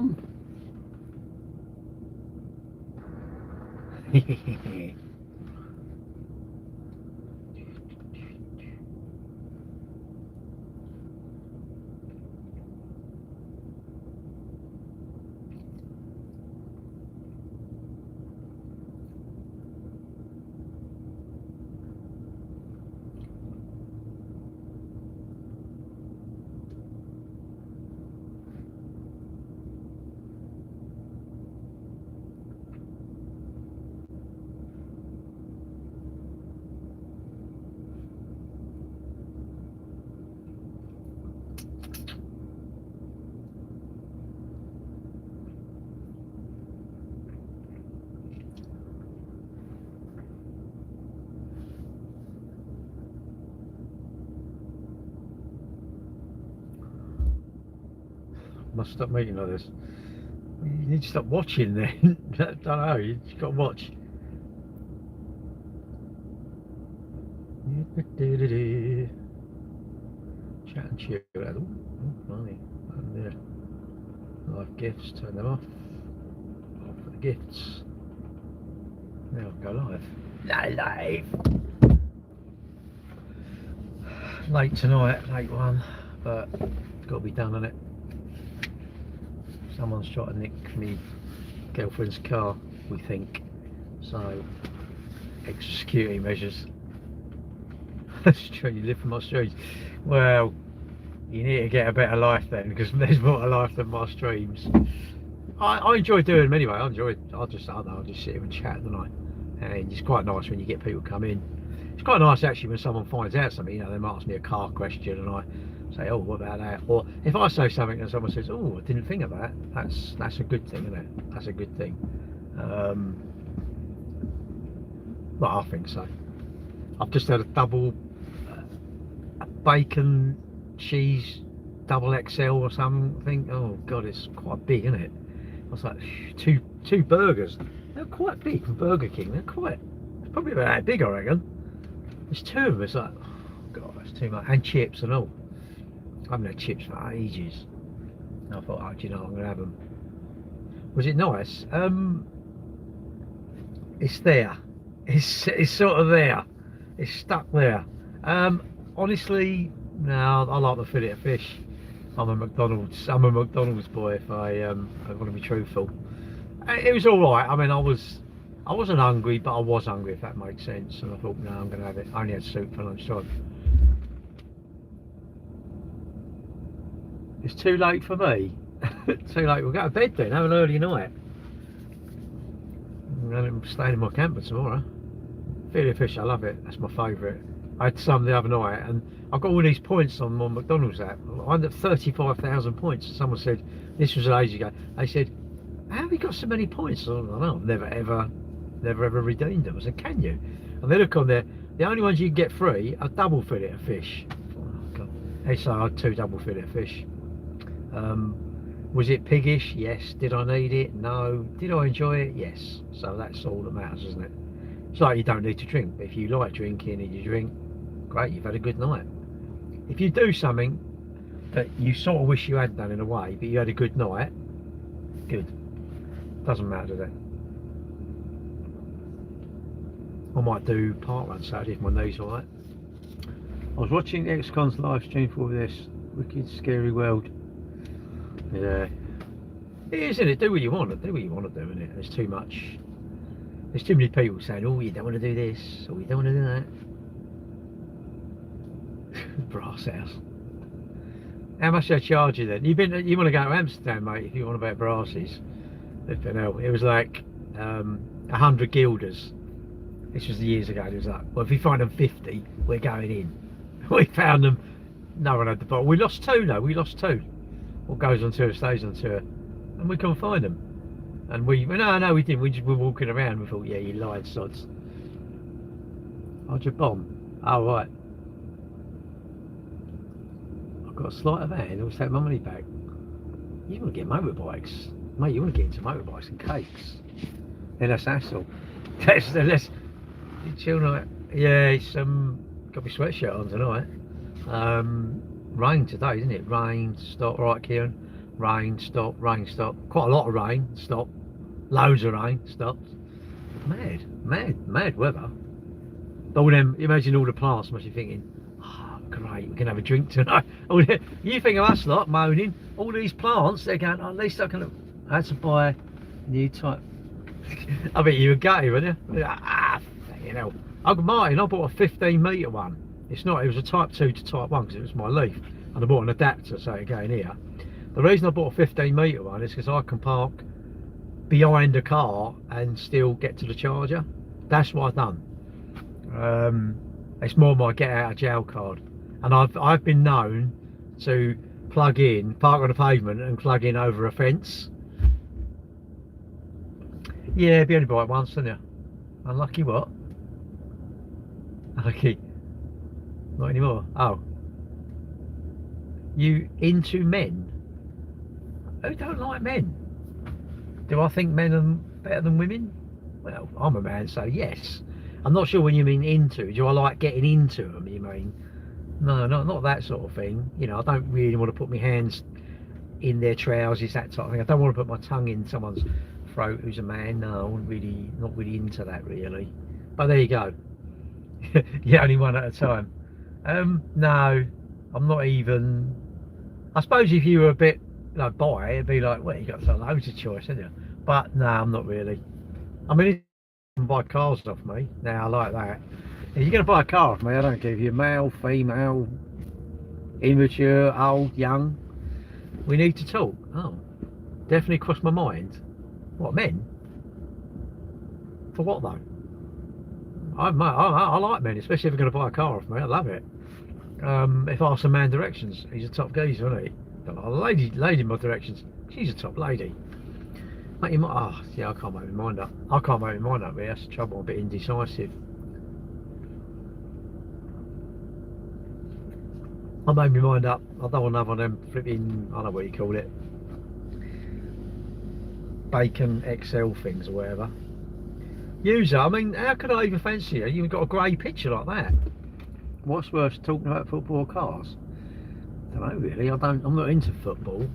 on. Must stop making like this. You need to stop watching then. I don't know, you've got to watch. Chat and cheer. Oh, funny. And there. Live gifts, turn them off. Off for the gifts. Now go live. No live. Late tonight, late one, but it's got to be done, innit? Someone's trying to nick me girlfriend's car, we think. So, extra security measures. That's true, you live from my streets. Well, you need to get a better life then, because there's more to life than my streams. I enjoy doing them anyway. I'll just sit here and chat, don't I? And it's quite nice when you get people come in. It's quite nice actually when someone finds out something, you know, they might ask me a car question and I say, oh, what about that? Or if I say something and someone says, oh, I didn't think of that, that's a good thing, isn't it? That's a good thing. Well, I think so. I've just had a double a bacon cheese double XL or something. Oh god, it's quite big, isn't it? I was like, two burgers. They're quite big from Burger King. They're probably about that big, I reckon. There's two of them. It's like, oh god, that's too much. And chips and all. I haven't had chips for ages. And I thought, oh, do you know, I'm gonna have them. Was it nice? It's there. It's sort of there. It's stuck there. Honestly, no, I like the fillet of fish. I'm a McDonald's boy. If I want to be truthful, it was all right. I mean, I wasn't hungry, but I was hungry, if that makes sense. And I thought, no, I'm going to have it. I only had soup for lunchtime. It's too late for me. Too late. We'll go to bed then. Have an early night. I'm staying in my camper tomorrow. Fillet of fish, I love it. That's my favourite. I had some the other night, and I've got all these points on my McDonald's app. I had 35,000 points. Someone said, this was ages ago. They said, how have you got so many points? I don't know. I've never ever redeemed them. I said, can you? And they look on there. The only ones you can get free are double fillet of fish. Oh god. So I had 2 double fillet of fish. Was it piggish? Yes. Did I need it? No. Did I enjoy it? Yes. So that's all that matters, isn't it? It's like you don't need to drink, but if you like drinking and you drink, great, you've had a good night. If you do something that you sort of wish you had done in a way, but you had a good night, good. Doesn't matter, does it? I might do parkrun Saturday if my knee's alright. I was watching XCon's live stream for this wicked scary world. Yeah, it is, isn't it? Do what you want to do, isn't it? There's too much. There's too many people saying, oh, you don't want to do this, or you don't want to do that. Brass house. How much they charge you then? You want to go to Amsterdam, mate, if you want about brasses. It was like 100 guilders. This was years ago. It was like, well, if we find them 50, we're going in. We found them. No one had the bottle. We lost 2 though. We lost 2. What goes on tour stays on tour, and we couldn't find them. And we no, we didn't. We just were walking around. We thought, yeah, you lied, sods. How'd you bomb? Oh right. I've got a sleight of hand. I'll take my money back. You want to get motorbikes, mate? You want to get into motorbikes and cakes? Then that's hassle. Let's chill night. Yeah, it's got my sweatshirt on tonight. Rain today, isn't it? Rain. Start right, Kieran. rain, stop, rain, stop. Quite a lot of rain, stop. Loads of rain, stopped. Mad weather. All them, imagine all the plants must be thinking, oh, great, we can have a drink tonight. You think of us lot moaning, all these plants, they're going, oh, at least I had to buy a new type. I bet you were gutted, wouldn't you? You know, I bought a 15-metre one. It was a type 2 to type 1 because it was my Leaf. And I bought an adapter, so it going here. The reason I bought a 15-metre one is because I can park behind a car and still get to the charger. That's what I've done. It's more my get out of jail card, and I've been known to park on the pavement and plug in over a fence. Yeah, be only by it once, didn't you? Unlucky what? Unlucky. Not anymore. Oh, you into men? Who don't like men? Do I think men are better than women? Well, I'm a man, so yes. I'm not sure when you mean into. Do I like getting into them, you mean? No, not that sort of thing. You know, I don't really want to put my hands in their trousers, that type of thing. I don't want to put my tongue in someone's throat who's a man. No, I'm not really into that, really. But there you go. Yeah, only one at a time. No, I'm not even. I suppose if you were a bit bi, it'd be like, well, you got loads of choice, haven't you? But no, I'm not really. I mean, you can buy cars off me. Now I like that. If you're going to buy a car off me, I don't give you male, female, immature, old, young. We need to talk. Oh, definitely crossed my mind. What, men? For what though? I like men, especially if you're going to buy a car off me. I love it. If I ask a man directions, he's a top geezer, isn't he? A lady in my directions, she's a top lady. Mate, yeah, I can't make my mind up. Really. That's the trouble. I'm a bit indecisive. I made my mind up. I don't want another one of them flipping, I don't know what you call it, Bacon XL things or whatever. User, I mean, how could I even fancy you? You've got a grey picture like that. What's worth talking about football or cars? I don't know really. I'm not into football.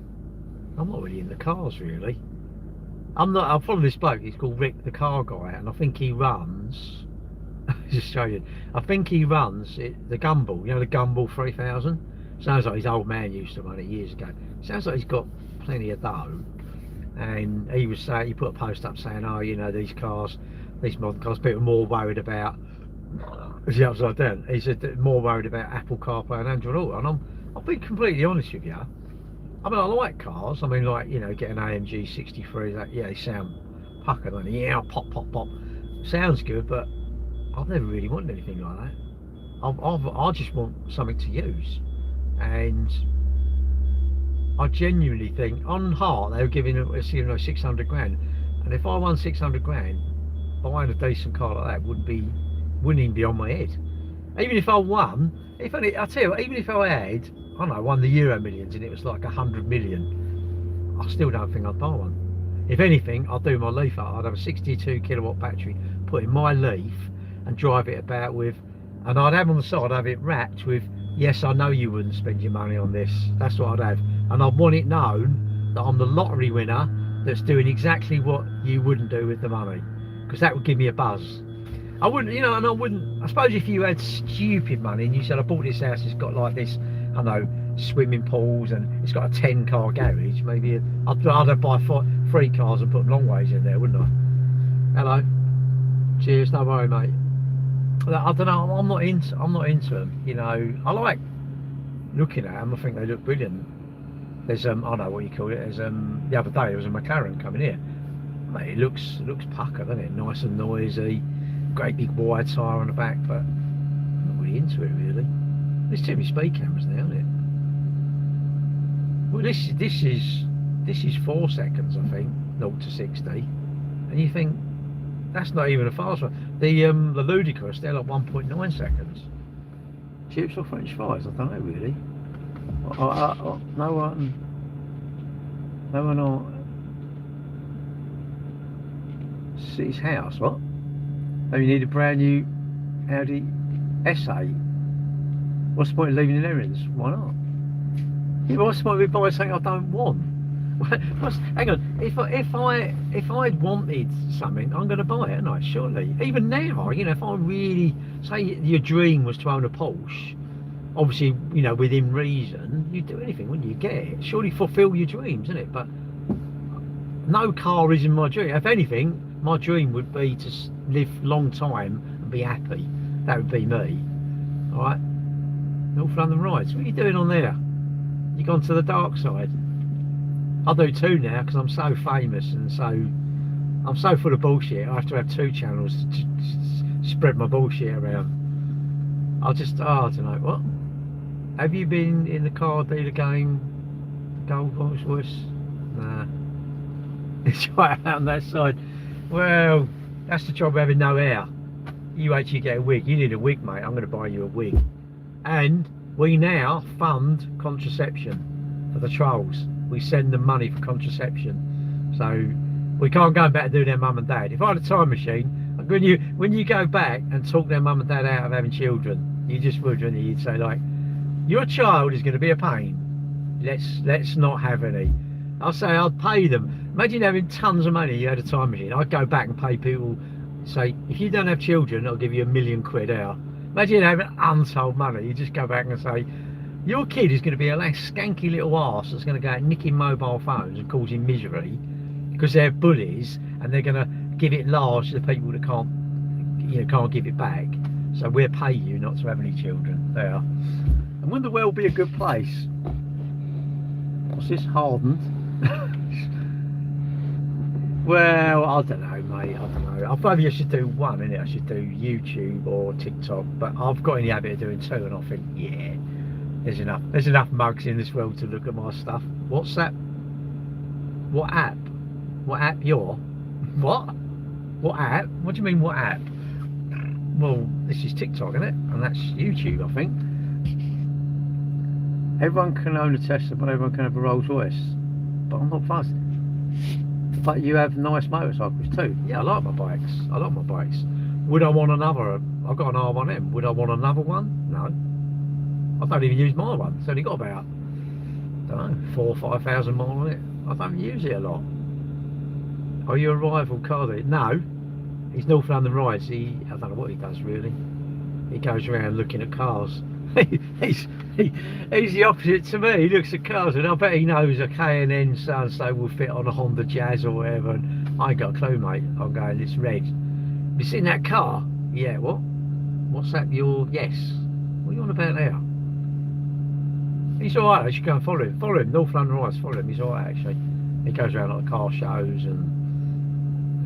I'm not really into cars really. I follow this bloke. He's called Rick the Car Guy, and I think he runs. Just show you. I think he runs the Gumball. You know the Gumball 3000. Sounds like his old man used to run it years ago. Sounds like he's got plenty of dough. And he was saying, he put a post up saying, oh, you know, these modern cars, people are more worried about. Is he upside down? He said more worried about Apple CarPlay and Android Auto, and I'll be completely honest with you. I mean, I like cars. I mean, like, you know, get an AMG 63. That, yeah, they sound pucker, don't they? Yeah, pop, pop, pop. Sounds good, but I've never really wanted anything like that. I just want something to use, and I genuinely think on heart they were giving us, you know, 600 grand, and if I won 600 grand, buying a decent car like that wouldn't even be on my head. Even if I won, I tell you what, even if I had, I don't know, won the Euro Millions and it was like 100 million, I still don't think I'd buy one. If anything, I'd do my Leaf up. I'd have a 62 kilowatt battery, put in my Leaf and drive it about with, and I'd have on the side, I'd have it wrapped with, yes, I know you wouldn't spend your money on this. That's what I'd have. And I'd want it known that I'm the lottery winner that's doing exactly what you wouldn't do with the money, because that would give me a buzz. I wouldn't, you know, and I suppose if you had stupid money and you said, I bought this house, it's got like this, I don't know, swimming pools and it's got a 10-car garage, maybe I'd buy 3 cars and put them long ways in there, wouldn't I? Hello. Cheers, no worry, mate. I don't know, I'm not into them, you know. I like looking at them, I think they look brilliant. There's I don't know what you call it, there's the other day there was a McLaren coming here. Mate, it looks pucker, doesn't it? Nice and noisy, great big wide tyre on the back, but I'm not really into it really. There's too many speed cameras now, isn't it? Well, this is 4 seconds, I think, 0 to 60, and you think that's not even a fast one. The Ludicrous, they're like 1.9 seconds. Chips or French fries? I don't know really. No one on City's house. What? Oh, you need a brand new Audi S8. What's the point of leaving in errands? Why not? Yeah, but what's the point of buying something I don't want? Hang on. If I'd wanted something, I'm going to buy it, aren't I? Surely. Even now, you know, if I really say your dream was to own a Porsche, obviously, you know, within reason, you'd do anything, wouldn't you? Get it. Surely fulfil your dreams, isn't it? But no car is in my dream. If anything, my dream would be to live long time and be happy. That would be me. All right. North London Rides. What are you doing on there? You gone to the dark side? I do too now because I'm so famous and I'm so full of bullshit. I have to have 2 channels to spread my bullshit around. I don't know. What? Have you been in the car dealer game? Gold Rolls-Royce? Nah. It's right out on that side. Well, that's the trouble having no hair. You actually get a wig. You need a wig, mate. I'm going to buy you a wig. And we now fund contraception for the trolls. We send them money for contraception. So we can't go back and do their mum and dad. If I had a time machine, when you go back and talk their mum and dad out of having children, you just would, wouldn't you? You'd say like, your child is going to be a pain. Let's not have any. I'll say I'd pay them. Imagine having tons of money. You had a time machine. I'd go back and pay people. Say, if you don't have children, I'll give you £1 million out. Imagine having untold money. You just go back and say, your kid is going to be a less skanky little arse that's going to go out nicking mobile phones and causing misery because they're bullies and they're going to give it large to the people that can't give it back. So we'll pay you not to have any children there. And wouldn't the world be a good place? What's this, hardened? Well, I don't know, mate. I don't know. Maybe I should do one, innit? I should do YouTube or TikTok. But I've got in the habit of doing 2, and I think, yeah, there's enough. There's enough mugs in this world to look at my stuff. What's that? What app? What app you're? What? What app? What do you mean, what app? Well, this is TikTok, isn't it? And that's YouTube, I think. Everyone can own a Tesla, but everyone can have a Rolls Royce. But I'm not fussed. But you have nice motorcycles too. Yeah, I like my bikes. I like my bikes. Would I want another? I've got an R1M. Would I want another one? No. I don't even use my one. It's only got about, I don't know, 4,000 or 5,000 miles on it. I don't use it a lot. Are you a rival car dealer? No. He's North London Rides. I don't know what he does really. He goes around looking at cars. he's the opposite to me. He looks at cars and I bet he knows a K&N so and so will fit on a Honda Jazz or whatever, and I ain't got a clue, mate. I'm going, it's red. You sit in that car? Yeah. What? What's that? Yes. What are you on about there? He's alright. I should go and follow him. Follow him. North London Rides. Follow him. He's alright actually. He goes around like car shows and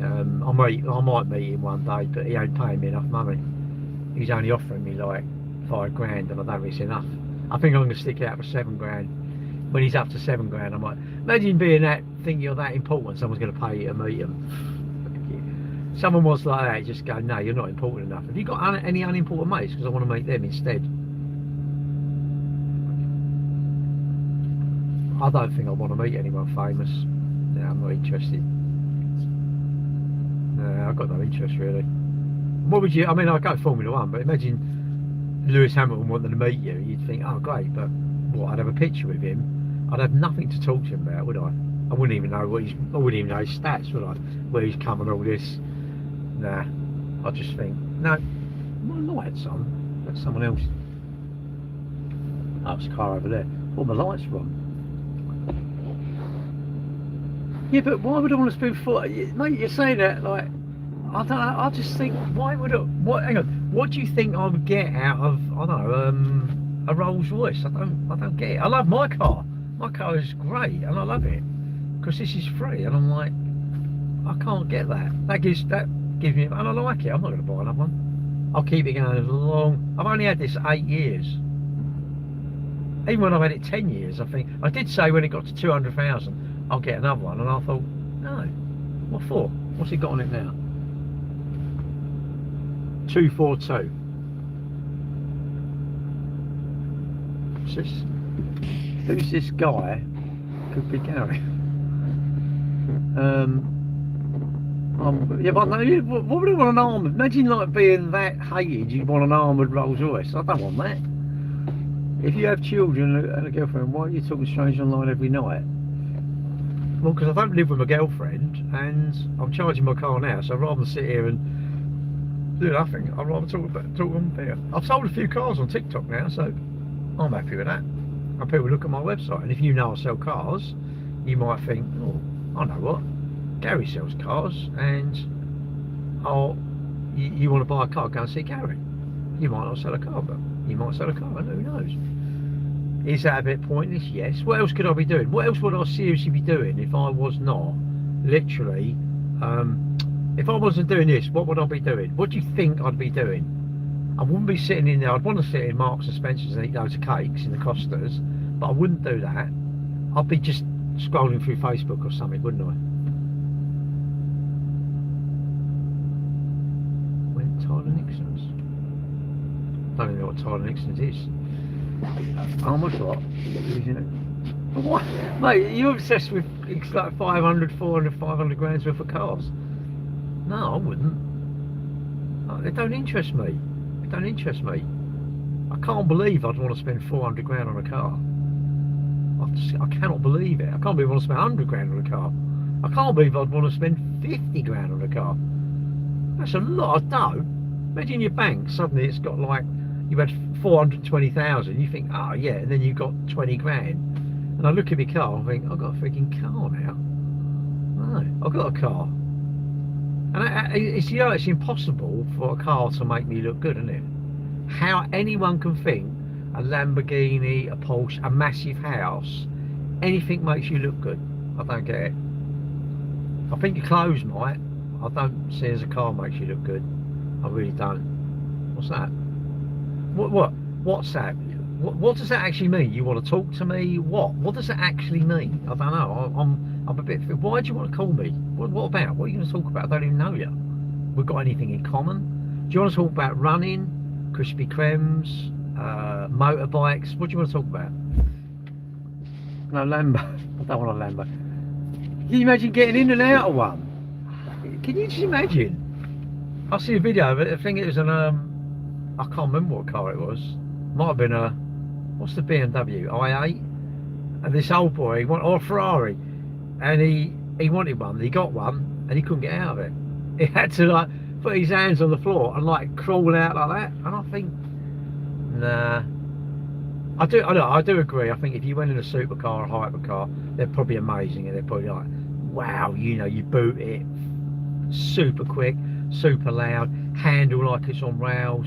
I might meet him one day, but he ain't paying me enough money. He's only offering me like £5 grand, and I don't think it's enough. I think I'm going to stick it out for £7 grand. When he's up to £7 grand, I might imagine being that, think you're that important, someone's going to pay you to meet him. Someone was like that, just go, no, you're not important enough. Have you got any unimportant mates? Because I want to meet them instead. I don't think I want to meet anyone famous. No, I'm not interested. No, I've got no interest really. What would you? I mean, I'd go Formula 1, but imagine Lewis Hamilton wanted to meet you. You'd think, oh great, but what? I'd have a picture with him. I'd have nothing to talk to him about, would I? I wouldn't even know I wouldn't even know his stats, would I? Where he's come and all this. Nah, I just think, no, my lights on. That's someone else. Oh, there's a car over there. What, my lights are on? Yeah, but why would I want to spend mate, you're saying that like, I don't know, I just think, why would hang on, what do you think I would get out of, I don't know, a Rolls Royce? I don't get it. I love my car. My car is great and I love it because this is free, and I'm like, I can't get that. That gives me, and I like it. I'm not going to buy another one. I'll keep it going as long. I've only had this 8 years. Even when I've had it 10 years, I think, I did say when it got to 200,000, I'll get another one, and I thought, no, what for? What's it got on it now? 242. What's this? Who's this guy? Could be Gary. Yeah, but no, what would I want an armoured? Imagine like being that hated, you'd want an armoured Rolls Royce. I don't want that. If you have children and a girlfriend, why are you talking strange online every night? Well, because I don't live with my girlfriend and I'm charging my car now, so rather than sit here and do nothing, I'd rather talk on there. I've sold a few cars on TikTok now, so I'm happy with that. And people look at my website, and if you know I sell cars, you might think, oh, I know what, Gary sells cars, and you want to buy a car, go and see Gary. You might not sell a car, but you might sell a car, and who knows? Is that a bit pointless? Yes. What else could I be doing? What else would I seriously be doing if I was not literally, if I wasn't doing this, what would I be doing? What do you think I'd be doing? I wouldn't be sitting in there. I'd want to sit in Marks and Spencer's and eat loads of cakes in the Costas, but I wouldn't do that. I'd be just scrolling through Facebook or something, wouldn't I? When Tyler Nixon's? I don't even know what Tyler Nixon's is. How much what? What? Mate, you're obsessed with it's like 500, 400, 500 grand's worth of cars. No, I wouldn't. No, they don't interest me. They don't interest me. I can't believe I'd want to spend 400 grand on a car. I cannot believe it. I can't believe I want to spend 100 grand on a car. I can't believe I'd want to spend 50 grand on a car. That's a lot of dough. Imagine your bank, suddenly it's got like, you had 420,000, you think, oh yeah, and then you've got 20 grand. And I look at my car and think, I've got a freaking car now. No, I've got a car. And it's, you know, it's impossible for a car to make me look good, isn't it? How anyone can think a Lamborghini, a Porsche, a massive house, anything makes you look good. I don't get it. I think your clothes might. I don't see as a car makes you look good. I really don't. What's that? What's that? What does that actually mean? You want to talk to me? What does that actually mean? I don't know. I'm a bit. Why do you want to call me? What about? What are you going to talk about? I don't even know you. We've got anything in common? Do you want to talk about running, Krispy Kremes, motorbikes? What do you want to talk about? No, Lambo. I don't want a Lambo. Can you imagine getting in and out of one? Can you just imagine? I see a video of it. I think it was an I can't remember what car it was. Might have been a, what's the BMW? i8. And this old boy, or a Ferrari, and he wanted one. He got one, and he couldn't get out of it. He had to like put his hands on the floor and like crawl out like that. And I think, nah. I do agree. I think if you went in a supercar or a hypercar, they're probably amazing, and they're probably like, wow, you know, you boot it, super quick, super loud, handle like it's on rails.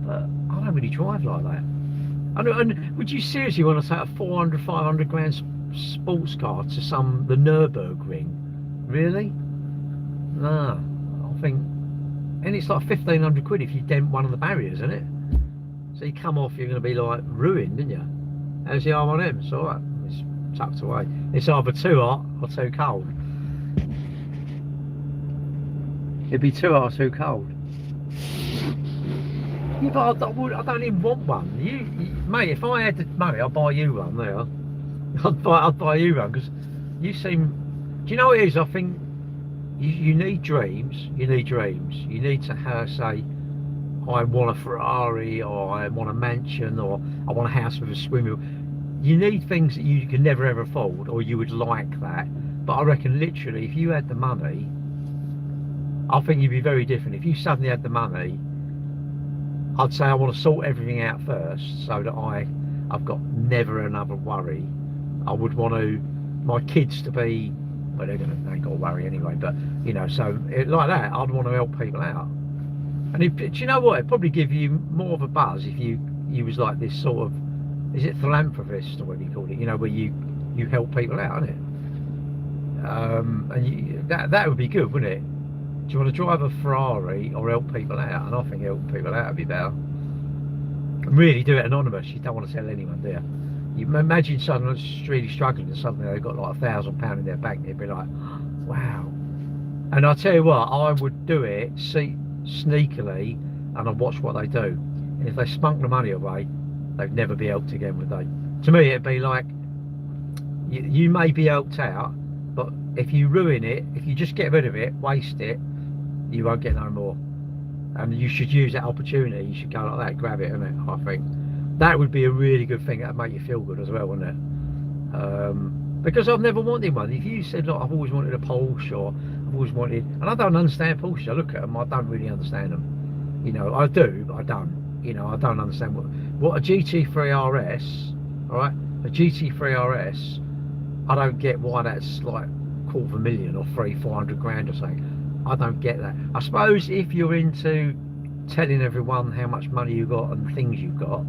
But I don't really drive like that. And would you seriously want to take a 400, 500 grand sports car to the Nürburgring? Really? No. I think, and it's like 1,500 quid if you dent one of the barriers, isn't it? So you come off, you're going to be like ruined, didn't you? How's the R1M? It's alright. It's tucked away. It's either too hot or too cold. It'd be too hot or too cold. Yeah, but I don't even want one. You, mate, if I had the money, I'd buy you one there. I'd buy you one, because you seem, do you know what it is? I think you need dreams. You need dreams. You need to say, I want a Ferrari, or I want a mansion, or I want a house with a swimming pool. You need things that you can never ever afford, or you would like that. But I reckon literally, if you had the money, I think you'd be very different. If you suddenly had the money, I'd say I want to sort everything out first, so that I've got never another worry. I would want my kids to be, well, they ain't got to worry anyway, but you know, so like that, I'd want to help people out. And do you know what? It'd probably give you more of a buzz if you was like this sort of, is it philanthropist or whatever you call it? You know, where you help people out, isn't it? And that would be good, wouldn't it? Do you want to drive a Ferrari or help people out? And I think helping people out would be better. And really do it anonymous. You don't want to tell anyone, do you? You imagine someone that's really struggling and suddenly they've got like £1,000 in their bank. They'd be like, wow. And I tell you what, I would do it sneakily, and I'd watch what they do. And if they spunk the money away, they'd never be helped again, would they? To me, it'd be like, you may be helped out, but if you ruin it, if you just get rid of it, waste it, you won't get no more. And you should use that opportunity. You should go like that, grab it, innit? I think that would be a really good thing. That'd make you feel good as well, wouldn't it? because I've never wanted one. If you said, look, I've always wanted a Porsche, or I've always wanted, and I don't understand Porsche. I look at them, I don't really understand them. You know, I do, but I don't. You know, I don't understand what a GT3 RS, all right, a GT3 RS. I don't get why that's like $250,000 or 400 grand or something. I don't get that. I suppose if you're into telling everyone how much money you got and things you've got,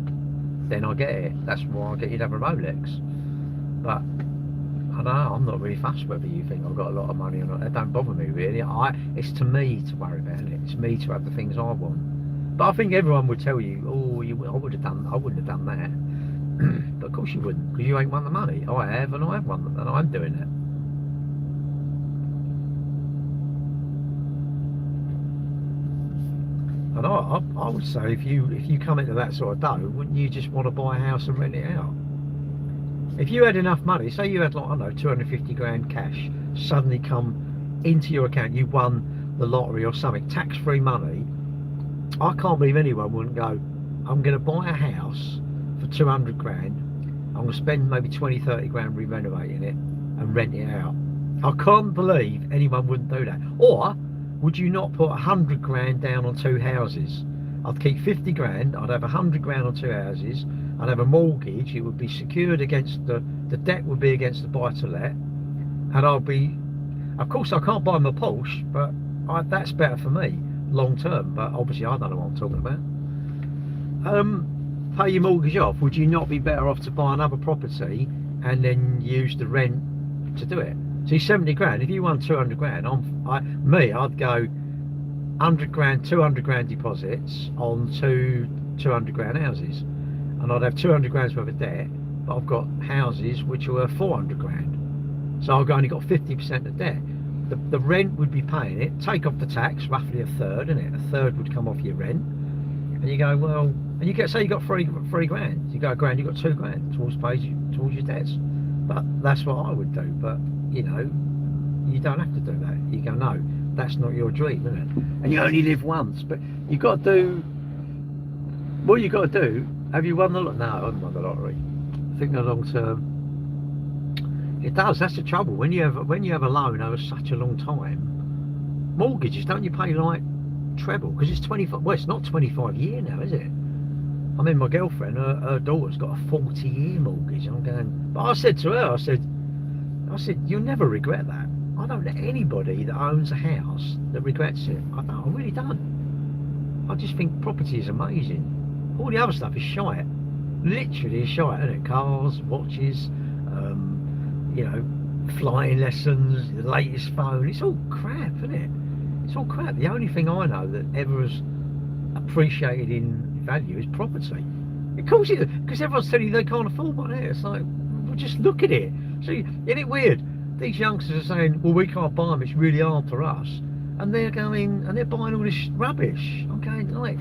then I get it. That's why I get you to have a Rolex. But I don't know, I'm not really fussed whether you think I've got a lot of money or not. That don't bother me really. It's to me to worry about it. It's me to have the things I want. But I think everyone would tell you, oh, I wouldn't have done that. But of course you wouldn't, because you ain't won the money. I have, and I have won, and I'm doing it. And I would say, if you come into that sort of dough, wouldn't you just want to buy a house and rent it out? If you had enough money, say you had, like, I don't know, 250 grand cash suddenly come into your account, you won the lottery or something, tax-free money, I can't believe anyone wouldn't go, I'm going to buy a house for 200 grand, I'm going to spend maybe 20-30 grand re-renovating it and rent it out. I can't believe anyone wouldn't do that. Or would you not put 100 grand down on 2 houses? I'd keep 50 grand, I'd have 100 grand on 2 houses, I'd have a mortgage, it would be secured against the debt would be against the buy-to-let, and I'll be, of course I can't buy them a Porsche, but that's better for me long term, but obviously I don't know what I'm talking about. Pay your mortgage off, would you not be better off to buy another property and then use the rent to do it? See, 70 grand, if you won 200 grand, I'd go 100 grand, 200 grand deposits on 200 grand houses, and I'd have 200 grand's worth of debt, but I've got houses which are worth 400 grand, so I've only got 50% of debt. The rent would be paying it, take off the tax, roughly a third, isn't it? A third would come off your rent, and you go, well, and you get, say you got three grand, you go a grand, you got 2 grand towards your debts. But that's what I would do. But you know, you don't have to do that. You go, no, that's not your dream, isn't it? And you only live once. But you've got to do what you got to do. Have you won the lottery? No, I haven't won the lottery. I think the long term, it does. That's the trouble. When you have a loan over such a long time, mortgages, don't you pay like treble? Because it's 25. Well, it's not 25 year now, is it? I mean, my girlfriend, her daughter's got a 40-year mortgage. I'm going, but I said to her, I said, you'll never regret that. I don't know anybody that owns a house that regrets it. I really don't. I just think property is amazing. All the other stuff is shite. Literally is shite, isn't it? Cars, watches, you know, flying lessons, the latest phone. It's all crap, isn't it? It's all crap. The only thing I know that ever has appreciated in value is property. Of course, because everyone's telling you they can't afford one. It's like, well, just look at it. See, isn't it weird? These youngsters are saying, well, we can't buy them, it's really hard for us, and they're going and they're buying all this rubbish. I'm going, like,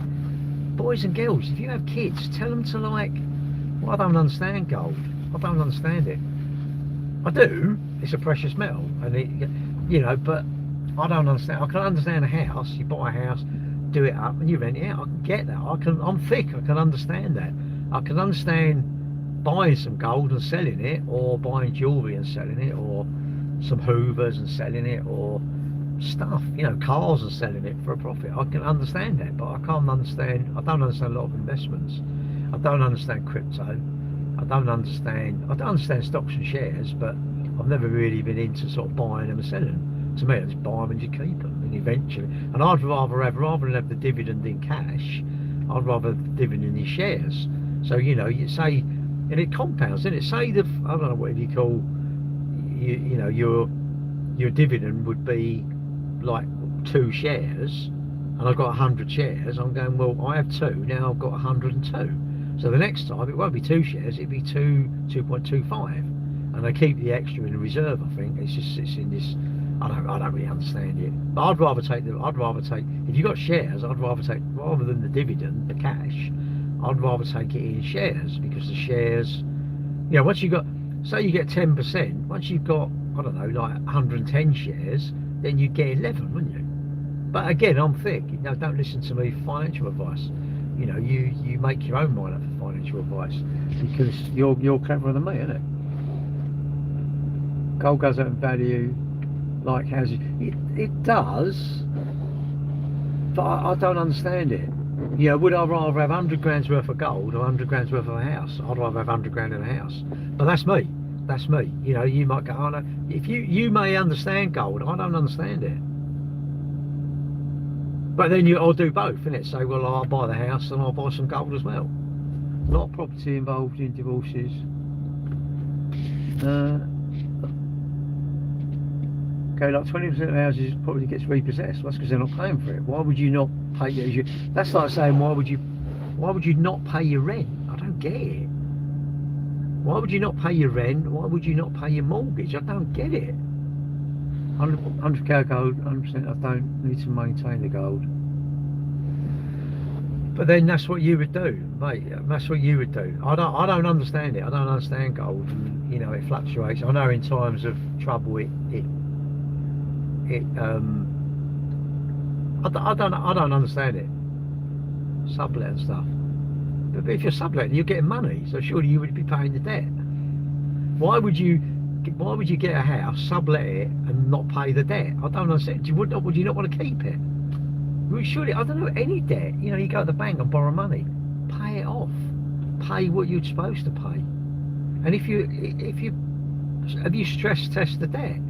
boys and girls, if you have kids, tell them to, like, well, I don't understand gold. I don't understand it. I do. It's a precious metal, and it, you know, but I don't understand. I can understand a house. You buy a house, do it up, and you rent it out. I can get that. I'm thick. I can understand that. I can understand buying some gold and selling it, or buying jewellery and selling it, or some Hoovers and selling it, or stuff, you know, cars and selling it for a profit. I can understand that, but I don't understand a lot of investments. I don't understand crypto. I don't understand stocks and shares, but I've never really been into sort of buying them and selling them. To me, I just buy them and you keep them, and eventually, and I'd rather than have the dividend in cash, I'd rather have the dividend in shares. So, you know, you say, and it compounds, isn't it? Say I don't know, what you call, you know, your dividend would be like 2 shares, and I've got 100 shares. I'm going, well, I have 2 now. I've got 102. So the next time it won't be 2 shares. It'll be 2.25, and I keep the extra in the reserve. I think it's just sits in this. I don't really understand it. But I'd rather take if you got shares. I'd rather take, rather than the dividend, the cash. I'd rather take it in shares, because the shares, you know, once you got, say you get 10%, once you've got, I don't know, like 110 shares, then you get 11, wouldn't you? But again, I'm thick. You know, don't listen to me for financial advice. You know, you make your own mind up for financial advice, because you're cleverer than me, isn't it? Gold goes up in value like houses. It does, but I don't understand it. You know, would I rather have 100 grand's worth of gold or 100 grand's worth of a house? I'd rather have 100 grand in a house. But that's me. That's me. You know, you might go, oh no. If you may understand gold, I don't understand it. But then I'll do both, innit? Say, well, I'll buy the house and I'll buy some gold as well. A lot of property involved in divorces. Okay, like 20% of houses probably gets repossessed. That's because they're not paying for it. Why would you not pay it? That's like saying, why would you not pay your rent? I don't get it. Why would you not pay your rent? Why would you not pay your mortgage? I don't get it. 100k gold, 100%. I don't need to maintain the gold. But then that's what you would do, mate. That's what you would do. I don't understand it. I don't understand gold. And, you know, it fluctuates. I know in times of trouble, I don't understand it. Sublet and stuff. But if you're subletting, you're getting money, so surely you would be paying the debt. Why would you get a house, sublet it, and not pay the debt? I don't understand. Would you not want to keep it? Well, surely, I don't know, any debt. You know, you go to the bank and borrow money, pay it off, pay what you're supposed to pay. And have you stress test the debt?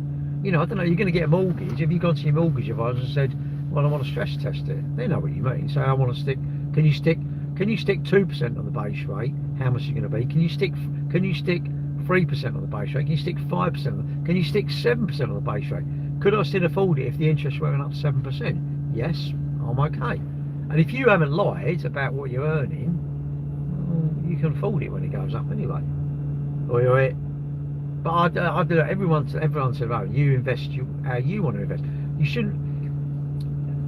You know, I don't know, you're going to get a mortgage. Have you gone to your mortgage advisor and said, well, I want to stress test it? They know what you mean. So I want to stick, can you stick 2% on the base rate? How much is it going to be? Can you stick 3% on the base rate? Can you stick 5%? Can you stick 7% on the base rate? Could I still afford it if the interest went up 7%? Yes, I'm okay. And if you haven't lied about what you're earning, well, you can afford it when it goes up anyway. But I do it. Everyone's their own. You invest how you want to invest. You shouldn't.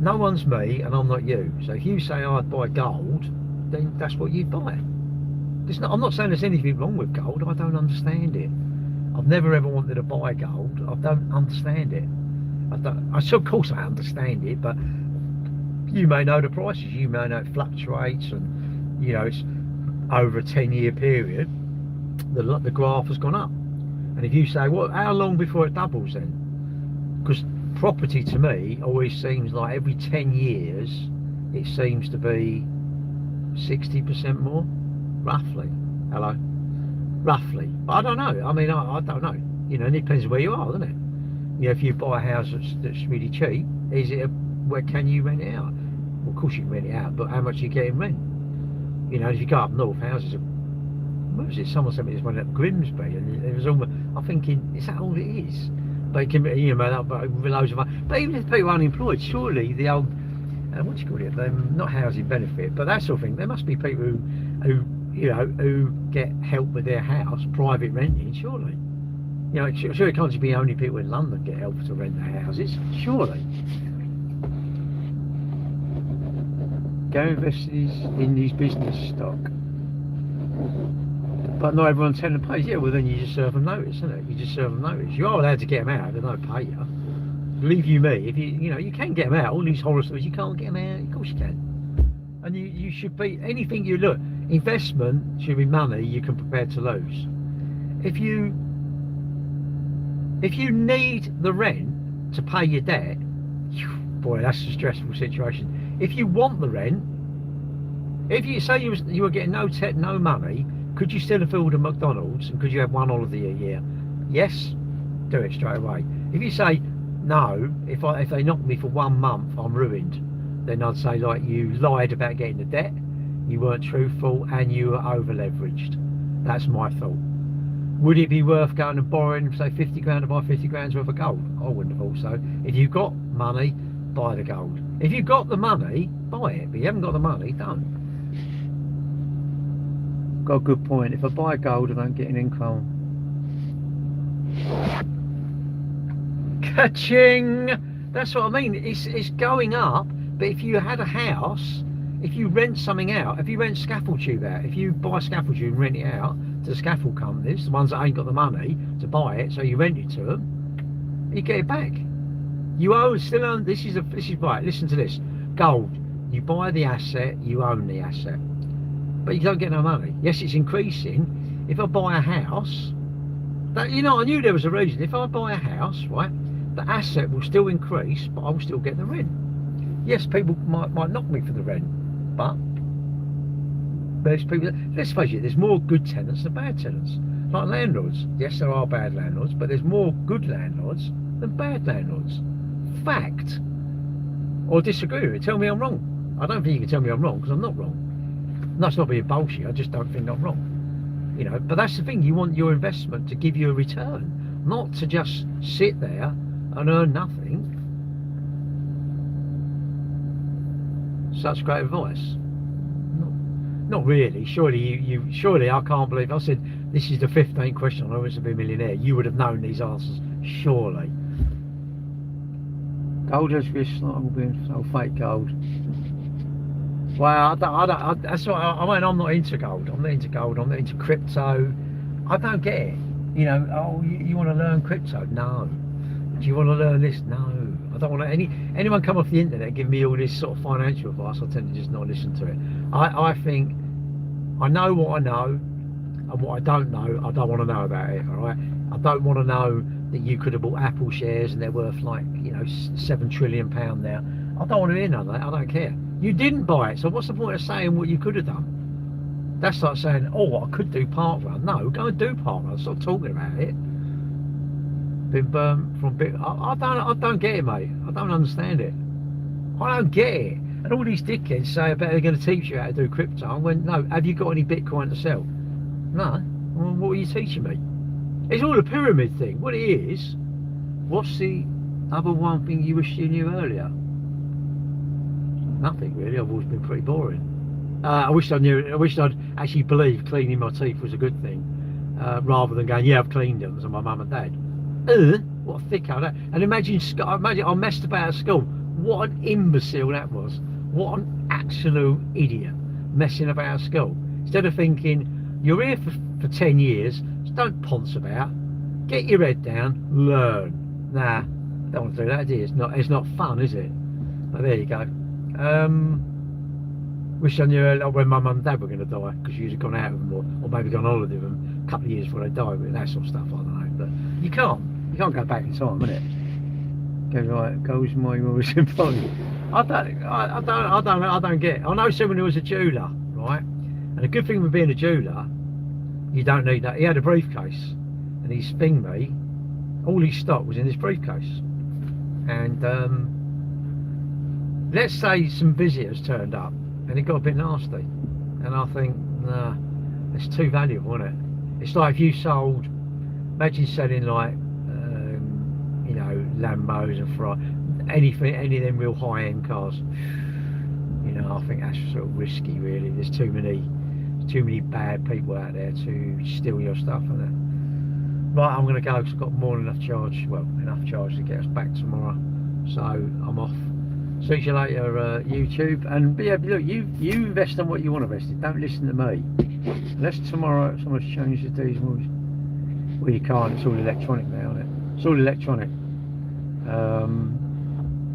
No one's me, and I'm not you. So if you say I'd buy gold, then that's what you buy. I'm not saying there's anything wrong with gold. I don't understand it. I've never ever wanted to buy gold. I don't understand it. Of course I understand it, but you may know the prices. You may know it fluctuates, and you know it's over a 10-year period. The graph has gone up. And if you say, well, how long before it doubles then? Because property to me always seems like every 10 years it seems to be 60% more, roughly. Hello, roughly. But I don't know. I mean, I don't know. You know, it depends where you are, doesn't it? You know, if you buy a house that's really cheap, where can you rent it out? Well, of course you can rent it out, but how much you get in rent? You know, if you go up north, houses are, what was it? Someone sent me this one at Grimsby, and it was almost, I'm thinking, is that all it is? But it can be, you know, loads of money. But even if people are unemployed, surely the old, what do you call it? Not housing benefit, but that sort of thing. There must be people who you know, who get help with their house, private renting. Surely, you know, sure it can't just be only people in London get help to rent their houses. Surely. Go invest in these business stock. But not everyone tenner pays. Yeah, well then you just serve them notice, isn't it? You just serve them notice. You are allowed to get them out, they don't pay you. Believe you me, if you know, you can get them out. All these horror stories, you can't get them out. Of course you can. And you should be, anything you look, investment should be money you can prepare to lose. If you need the rent to pay your debt, boy, that's a stressful situation. If you want the rent, if you say you were getting no money, could you still afford a McDonald's, and could you have one holiday a year? Yes, do it straight away. If you say no, if they knock me for 1 month, I'm ruined, then I'd say, like, you lied about getting the debt, you weren't truthful, and you were over leveraged. That's my thought. Would it be worth going and borrowing, say, 50 grand to buy 50 grand's worth of gold? I wouldn't have thought so. If you've got money, buy the gold. If you've got the money, buy it. But you haven't got the money, don't. Got a good point. If I buy gold, I don't get an income. Ka-ching! That's what I mean. It's going up. But if you had a house, if you rent something out, if you rent scaffold tube out, if you buy scaffold tube and rent it out to the scaffold companies, the ones that ain't got the money to buy it, so you rent it to them, you get it back. You own, still own. This is right. Listen to this. Gold. You buy the asset, you own the asset, but you don't get no money. Yes, it's increasing. If I buy a house, That, you know, I knew there was a reason. If I buy a house, right, the asset will still increase, but I will still get the rent. Yes, people might knock me for the rent, but there's people. Let's face it, there's more good tenants than bad tenants. Like landlords. Yes, there are bad landlords, but there's more good landlords than bad landlords. Fact. Or disagree with it. Tell me I'm wrong. I don't think you can tell me I'm wrong, because I'm not wrong. And that's not being bullshit. I just don't think I'm wrong. You know, but that's the thing. You want your investment to give you a return, not to just sit there and earn nothing. Such great advice. Not really. Surely surely I can't believe I said this is the 15th question on Who Wants to Be a Millionaire. You would have known these answers, surely. Gold has risks, not all being so fake gold. Well, that's what I'm not into gold. I'm not into gold. I'm not into crypto. I don't get it. You know, oh, you want to learn crypto? No. Do you want to learn this? No. I don't want to. Anyone come off the internet give me all this sort of financial advice, I tend to just not listen to it. I think I know what I know, and what I don't know, I don't want to know about it. All right. I don't want to know that you could have bought Apple shares and they're worth like, you know, £7 trillion now. I don't want to hear none of that. I don't care. You didn't buy it, so what's the point of saying what you could have done? That's like saying, oh, I could do park run. No, go and do park run. Stop talking about it. Been burnt from bit. I don't get it, mate. I don't understand it. I don't get it. And all these dickheads say about they're going to teach you how to do crypto. I went, no. Have you got any Bitcoin to sell? No. Well, what are you teaching me? It's all a pyramid thing. What it is. What's the other one thing you wish you knew earlier? Nothing really. I've always been pretty boring. I wish I'd actually believed cleaning my teeth was a good thing, rather than going, yeah, I've cleaned them, so my mum and dad. What a thicko that. And imagine I messed about at school. What an imbecile that was. What an absolute idiot messing about at school. Instead of thinking, you're here for 10 years, just don't ponce about. Get your head down, learn. Nah, don't want to do that, do you? It's not fun, is it? But there you go. Wish I knew when my mum and dad were going to die, because you'd have gone out with them, or maybe gone on holiday with them a couple of years before they died, with that sort of stuff. I don't know, but you can't go back in time, innit? Go right, goes my rules in body. I don't get it. I know someone who was a jeweler, right? And the good thing with being a jeweler, you don't need that. He had a briefcase, and he's pinged me. All his stock was in this briefcase, and let's say some visitors turned up and it got a bit nasty, and I think, nah, it's too valuable, isn't it? It's like if you sold, imagine selling like, you know, Lambos and any of them real high-end cars. You know, I think that's sort of risky, really. There's too many bad people out there to steal your stuff, and that. Right, I'm going to go because I've got more than enough charge. Well, enough charge to get us back tomorrow. So I'm off. See you later, YouTube. And yeah, look, you invest in what you want to invest in. Don't listen to me. Unless tomorrow someone's changed the diesel. Well, you can't. It's all electronic now, isn't it? It's all electronic.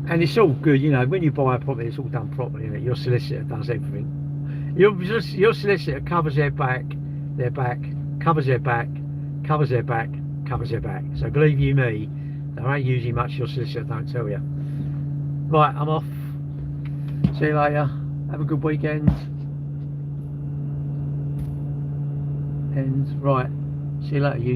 And it's all good, you know. When you buy a property, it's all done properly, isn't it? Your solicitor does everything. Your solicitor covers their back, covers their back, covers their back, covers their back. So believe you me, they ain't usually much your solicitor don't tell you. Right, I'm off. See you later. Have a good weekend. And right, see you later, YouTube.